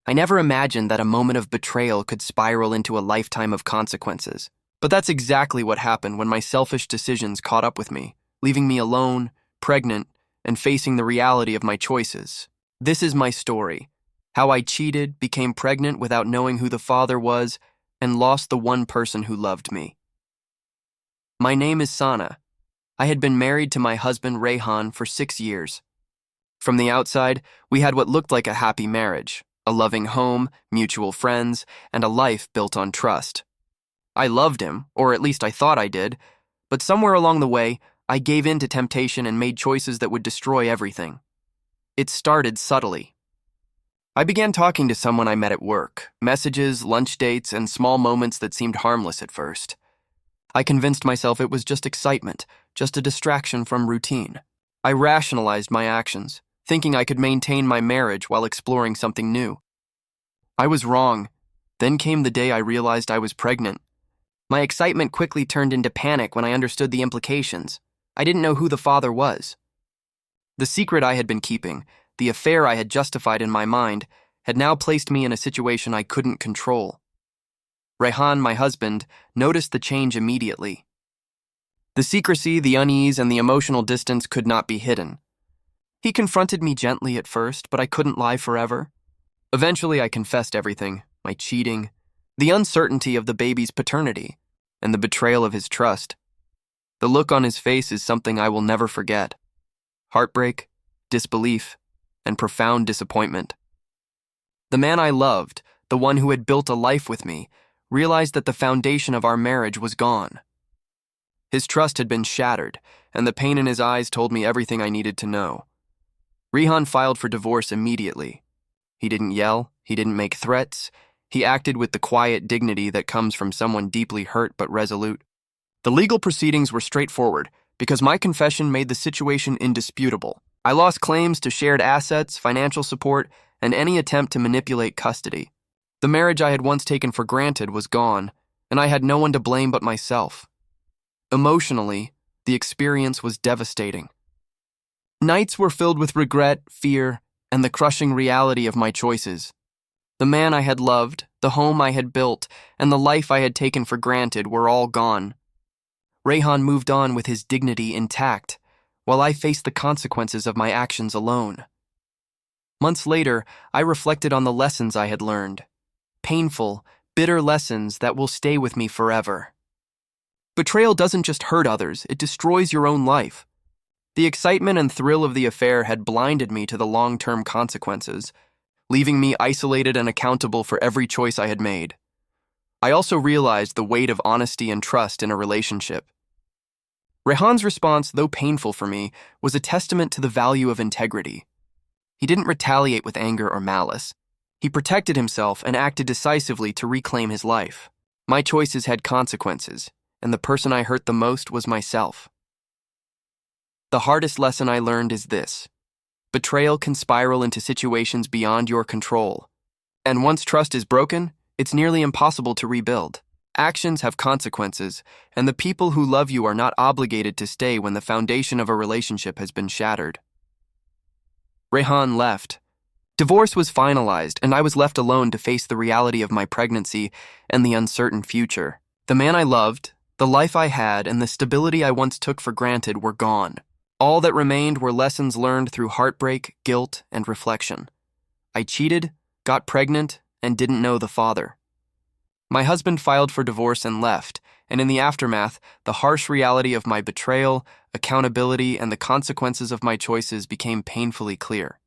I never imagined that a moment of betrayal could spiral into a lifetime of consequences. But that's exactly what happened when my selfish decisions caught up with me, leaving me alone, pregnant, and facing the reality of my choices. This is my story: how I cheated, became pregnant without knowing who the father was, and lost the one person who loved me. My name is Sana. I had been married to my husband Rehan for 6 years. From the outside, we had what looked like a happy marriage, a loving home, mutual friends, and a life built on trust. I loved him, or at least I thought I did, but somewhere along the way, I gave in to temptation and made choices that would destroy everything. It started subtly. I began talking to someone I met at work, messages, lunch dates, and small moments that seemed harmless at first. I convinced myself it was just excitement, just a distraction from routine. I rationalized my actions, thinking I could maintain my marriage while exploring something new. I was wrong. Then came the day I realized I was pregnant. My excitement quickly turned into panic when I understood the implications. I didn't know who the father was. The secret I had been keeping, the affair I had justified in my mind, had now placed me in a situation I couldn't control. Rehan, my husband, noticed the change immediately. The secrecy, the unease, and the emotional distance could not be hidden. He confronted me gently at first, but I couldn't lie forever. Eventually, I confessed everything: my cheating, the uncertainty of the baby's paternity, and the betrayal of his trust. The look on his face is something I will never forget: heartbreak, disbelief, and profound disappointment. The man I loved, the one who had built a life with me, realized that the foundation of our marriage was gone. His trust had been shattered, and the pain in his eyes told me everything I needed to know. Rehan filed for divorce immediately. He didn't yell, he didn't make threats, he acted with the quiet dignity that comes from someone deeply hurt but resolute. The legal proceedings were straightforward, because my confession made the situation indisputable. I lost claims to shared assets, financial support, and any attempt to manipulate custody. The marriage I had once taken for granted was gone, and I had no one to blame but myself. Emotionally, the experience was devastating. Nights were filled with regret, fear, and the crushing reality of my choices. The man I had loved, the home I had built, and the life I had taken for granted were all gone. Rehan moved on with his dignity intact, while I faced the consequences of my actions alone. Months later, I reflected on the lessons I had learned. Painful, bitter lessons that will stay with me forever. Betrayal doesn't just hurt others, it destroys your own life. The excitement and thrill of the affair had blinded me to the long-term consequences, leaving me isolated and accountable for every choice I had made. I also realized the weight of honesty and trust in a relationship. Rehan's response, though painful for me, was a testament to the value of integrity. He didn't retaliate with anger or malice. He protected himself and acted decisively to reclaim his life. My choices had consequences, and the person I hurt the most was myself. The hardest lesson I learned is this: betrayal can spiral into situations beyond your control. And once trust is broken, it's nearly impossible to rebuild. Actions have consequences, and the people who love you are not obligated to stay when the foundation of a relationship has been shattered. Rehan left. Divorce was finalized, and I was left alone to face the reality of my pregnancy and the uncertain future. The man I loved, the life I had, and the stability I once took for granted were gone. All that remained were lessons learned through heartbreak, guilt, and reflection. I cheated, got pregnant, and didn't know the father. My husband filed for divorce and left, and in the aftermath, the harsh reality of my betrayal, accountability, and the consequences of my choices became painfully clear.